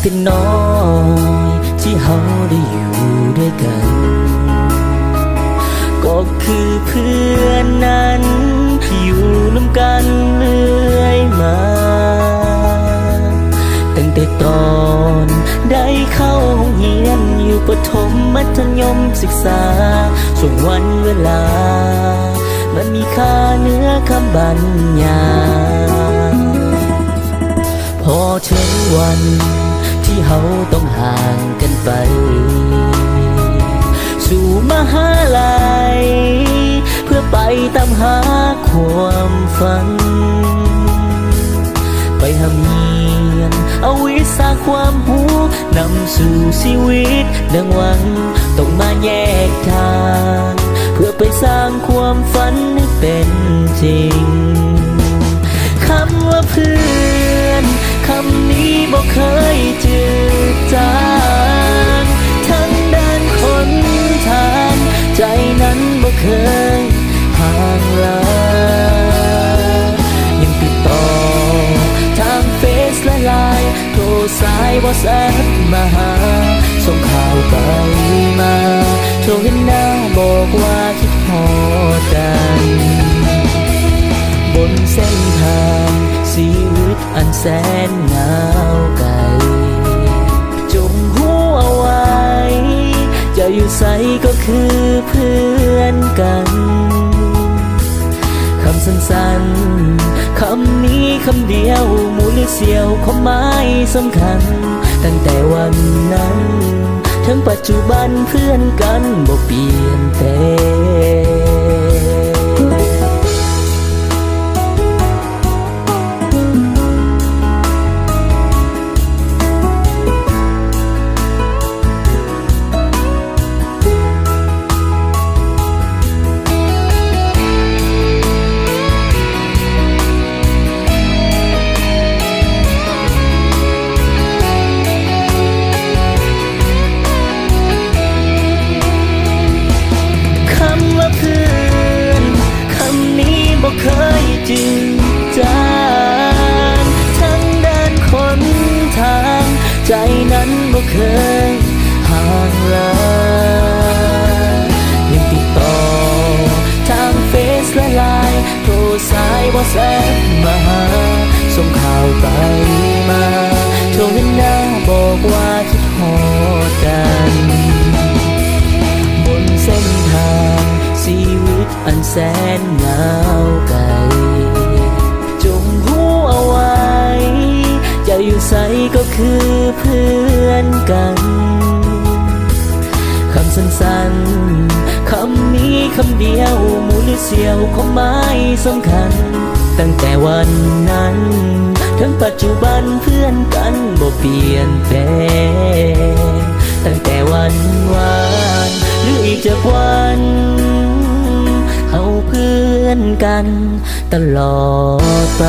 แต่น้อยที่เฮาได้อยู่ด้วยกันก็คือเพื่อนนั้นที่อยู่ร่วมกันเรื่อยมาตั้งแต่ตอนได้เข้าห้องเรียนอยู่ประถมมัธยมศึกษาช่วงวันเวลามันมีค่าเหนือคำบรรยายพอถึงวันที่เฮาต้องห่างกันไปสู่มหาลัยเพื่อไปตามหาความฝันไปหำเฮียนเอาวิชาความรู้นำสู่ชีวิตดังหวังต้องมาแยกทางเพื่อไปสร้างความฝันให้เป็นจริงคำว่าเพื่อนคำนี้บอกเคยจืดจางทั้งด้านคนทางใจนั้นบอกเคยห่างลายังติดต่อทางเฟซและไลน์โทรสายวอทส์แอปมาหาส่งข่าวไปมาโทรเห็นหน้าบอกว่าคิดฮอดกันบนเส้นทางชีวิตอันแสนเหงาไกลจงหูเอาไว้จะอยู่ใสก็คือเพื่อนกันคำสั้นๆคำนี้คำเดียวมูลเสียวความหมายสำคัญตั้งแต่วันนั้นถึงปัจจุบันเพื่อนกันบ่เปลี่ยนแปลเคยจืดจางทั้งด้านคนทางใจนั้นบ่เคยห่างลายังติดต่อทางเฟซและไลน์โทรสายวอทส์แอปมาหาส่งข่าวไปมาโทรเห็นหน้าบอกว่าคิดฮอดกันบนเส้นทางชีวิตอันแสนเหงาไกลจงหูเอาไว้จะอยู่ใสก็คือเพื่อนกันคำสั้นๆคำนี้คำเดียวมูลเสียวความหมายสำคัญตั้งแต่วันนั้นถึงปัจจุบันเพื่อนกันบ่เปลี่ยนแปลงตั้งแต่วันวานหรืออีกจากวันเอาเพื่อนกันตลอดไป